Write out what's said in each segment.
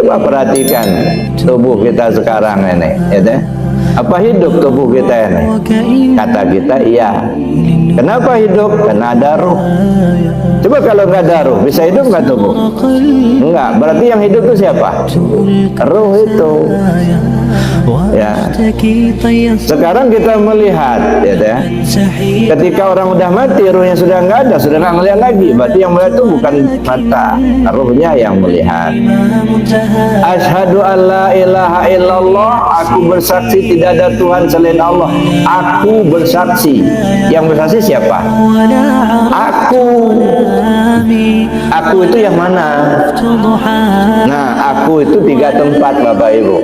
Coba perhatikan tubuh kita sekarang ini, ya deh. Apa hidup tubuh kita ini? Kata kita iya. Kenapa hidup? Karena ada ruh. Coba kalau nggak ada ruh, bisa hidup nggak tubuh? Enggak. Berarti yang hidup itu siapa? Ruh itu. Ya. Sekarang kita melihat, ya deh. Ketika orang udah mati, ruhnya sudah nggak ada, sudah nggak melihat lagi. Berarti yang melihat itu bukan mata, ruhnya yang melihat. Asyhadu an la ilaha illallah, aku bersaksi tidak ada Tuhan selain Allah. Aku bersaksi. Yang bersaksi siapa? Aku. Aku itu yang mana? Nah, aku itu 3 tempat, Bapak Ibu.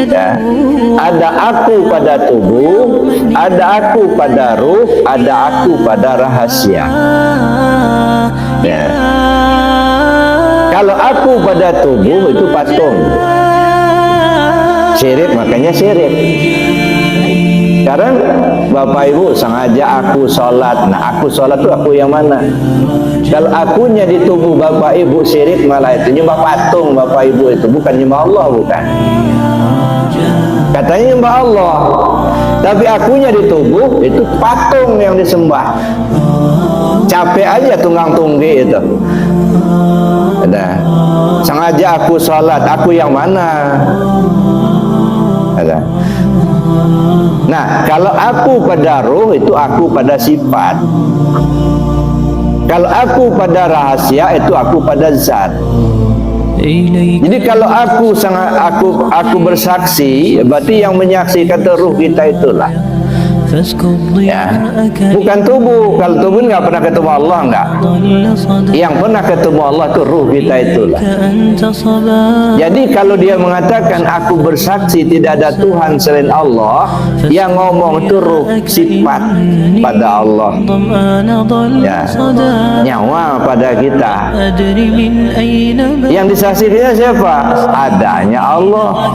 Ya. Ada aku pada tubuh, ada aku pada ruh, ada aku pada rahasia. Ya. Kalau aku pada tubuh itu patung. Syirik, makanya syirik. Sekarang Bapak Ibu sengaja aku sholat. Nah, aku sholat itu aku yang mana? Kalau akunya di tubuh Bapak Ibu syirik, malah itu nyembah patung. Bapak Ibu itu bukan nyembah Allah, bukan. Katanya nyembah Allah, tapi akunya di tubuh itu patung yang disembah. Capek aja tunggang tunggi itu. Ada. Sengaja aku sholat, aku yang mana? Ada. Nah, kalau aku pada ruh itu aku pada sifat. Kalau aku pada rahasia itu aku pada zat. Jadi kalau aku bersaksi, berarti yang menyaksikan itu ruh kita itulah. Ya, bukan tubuh. Kalau tubuh nggak pernah ketemu Allah, nggak. Yang pernah ketemu Allah itu ruh kita itulah. Jadi kalau dia mengatakan aku bersaksi tidak ada Tuhan selain Allah, yang ngomong itu ruh sifat pada Allah. Ya, nyawa pada kita. Yang disaksikannya siapa? Adanya Allah.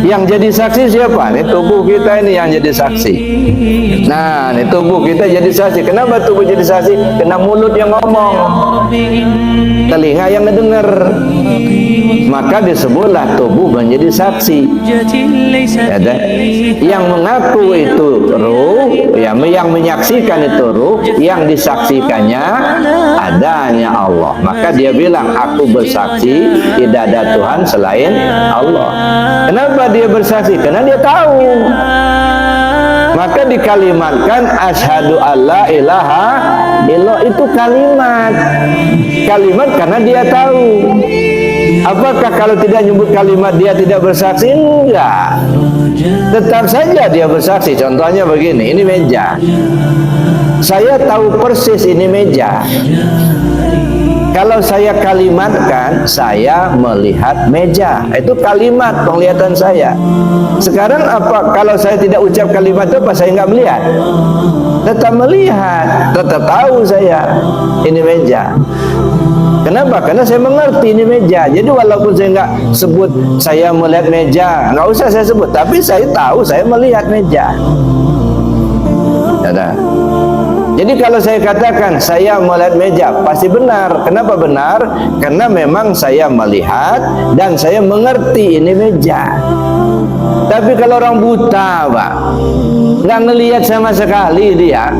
Yang jadi saksi siapa? Ini tubuh kita ini yang jadi saksi. Nah, ini tubuh kita jadi saksi. Kenapa tubuh jadi saksi? Kena mulut yang ngomong, telinga yang ngedengar, maka disebutlah tubuh menjadi saksi. Ya, yang mengaku itu ruh, yang menyaksikan itu ruh, yang disaksikannya adanya Allah. Maka dia bilang aku bersaksi tidak ada Tuhan selain Allah. Kenapa dia bersaksi? Karena dia tahu. Maka dikalimatkan asyhadu alla ilaha illallah, itu kalimat. Kalimat karena dia tahu. Apakah kalau tidak nyebut kalimat dia tidak bersaksi? Enggak. Tetap saja dia bersaksi. Contohnya begini, ini meja. Saya tahu persis ini meja. Kalau saya kalimatkan, saya melihat meja. Itu kalimat penglihatan saya. Sekarang apa? Kalau saya tidak ucap kalimat itu, apa saya nggak melihat? Tetap melihat, tetap tahu saya ini meja. Kenapa? Karena saya mengerti ini meja. Jadi walaupun saya nggak sebut saya melihat meja, nggak usah saya sebut. Tapi saya tahu saya melihat meja. Ada. Jadi kalau saya katakan saya melihat meja, pasti benar. Kenapa benar? Karena memang saya melihat dan saya mengerti ini meja. Tapi kalau orang buta, Pak, nggak ngelihat sama sekali dia,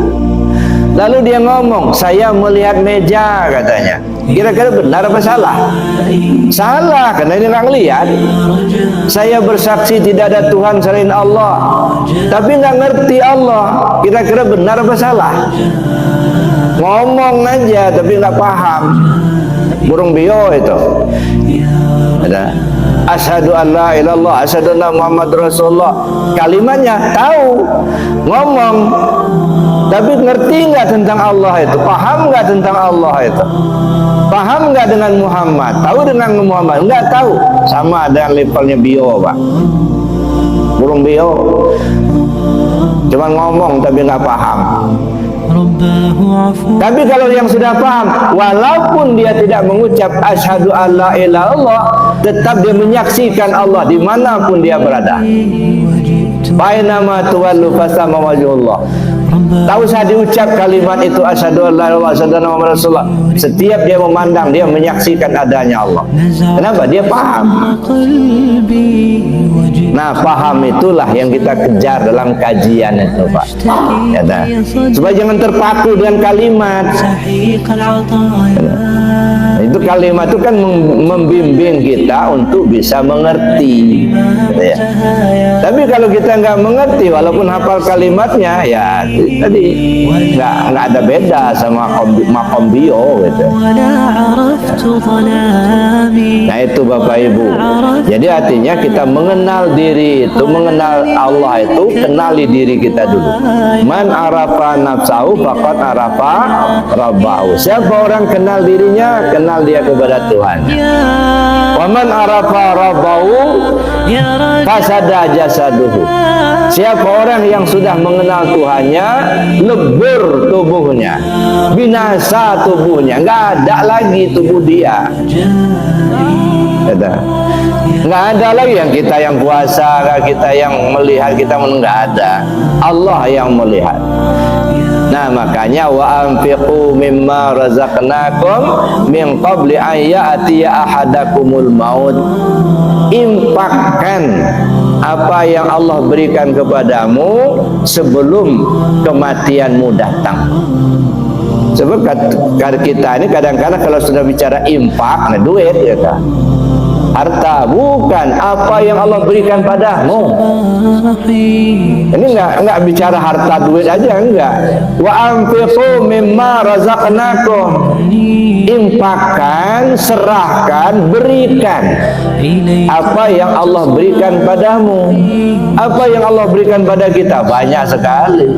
lalu dia ngomong saya melihat meja katanya, kira-kira benar apa salah? Salah, karena dia nggak ngelihat. Saya bersaksi tidak ada Tuhan selain Allah, tapi nggak ngerti Allah, kira-kira benar apa salah? Ngomong aja tapi nggak paham. Burung bio itu. Ada asyhadu an la ilaha illallah, asyhadu anna Muhammadur Rasulullah. Kalimatnya tahu, ngomong, tapi ngerti nggak tentang Allah itu? Paham nggak tentang Allah itu? Paham nggak dengan Muhammad? Tahu dengan Muhammad? Nggak tahu. Sama dengan levelnya bio, Pak. Burung bio cuma ngomong tapi nggak paham. Tapi kalau yang sudah paham, walaupun dia tidak mengucap asyhadu an la ilaha illallah, tetap dia menyaksikan Allah dimanapun dia berada. Bainama tuwallu fasama wajhullah. Tak usah diucap kalimat itu asyhadu an la ilaha illallah asyhadu anna muhammadar rasulullah. Setiap dia memandang, dia menyaksikan adanya Allah. Kenapa? Dia paham. Nah, paham itulah yang kita kejar dalam kajian itu, Pak. Ya, supaya jangan terpaku dengan kalimat. Itu kalimat itu kan membimbing kita untuk bisa mengerti. Ya. Tapi kalau kita nggak mengerti, walaupun hafal kalimatnya, ya tadi nggak ada beda sama makom bio gitu. Nah itu Bapak Ibu. Jadi artinya kita mengenal diri itu, mengenal Allah itu, kenali diri kita dulu. Man arafa nafsahu faqad arafa rabbahu. Siapa orang kenal dirinya, kenal dia kepada Tuhan. Wa man arafa rabbahu fasada jasaduhu. Siapa orang yang sudah mengenal Tuhannya, lebur tubuhnya, binasa tubuhnya, nggak ada lagi tubuh dia. Nggak ada lagi yang kita yang kuasa, kita yang melihat, kita nggak ada. Allah yang melihat. Nah makanya wa anfiqu mimma razaqnakum min qabli an ya'tiya ahadakumul maut. Infakkan apa yang Allah berikan kepadamu sebelum kematianmu datang. Sebab kita ini kadang-kadang kalau sudah bicara infak, nah duit ya kan, harta, bukan apa yang Allah berikan padamu. Ini enggak bicara harta duit aja, enggak. Wa anfiqu mimma razaqnakum. Infakkan, serahkan, berikan apa yang Allah berikan padamu. Apa yang Allah berikan pada kita banyak sekali.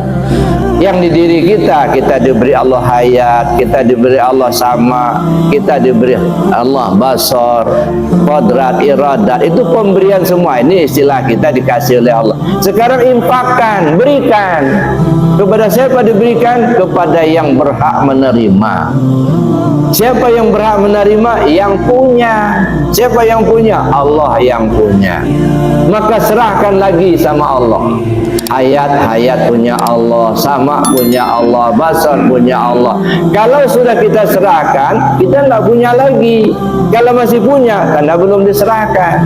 Yang di diri kita, kita diberi Allah hayat, kita diberi Allah sama, kita diberi Allah basar, qadrat, iradat. Itu pemberian semua. Ini istilah kita dikasih oleh Allah. Sekarang infakkan, berikan. Kepada siapa diberikan? Kepada yang berhak menerima. Siapa yang berhak menerima? Yang punya. Siapa yang punya? Allah yang punya. Maka serahkan lagi sama Allah. Hayat punya Allah, sama punya Allah, basar punya Allah. Kalau sudah kita serahkan, kita nggak punya lagi. Kalau masih punya, karena belum diserahkan.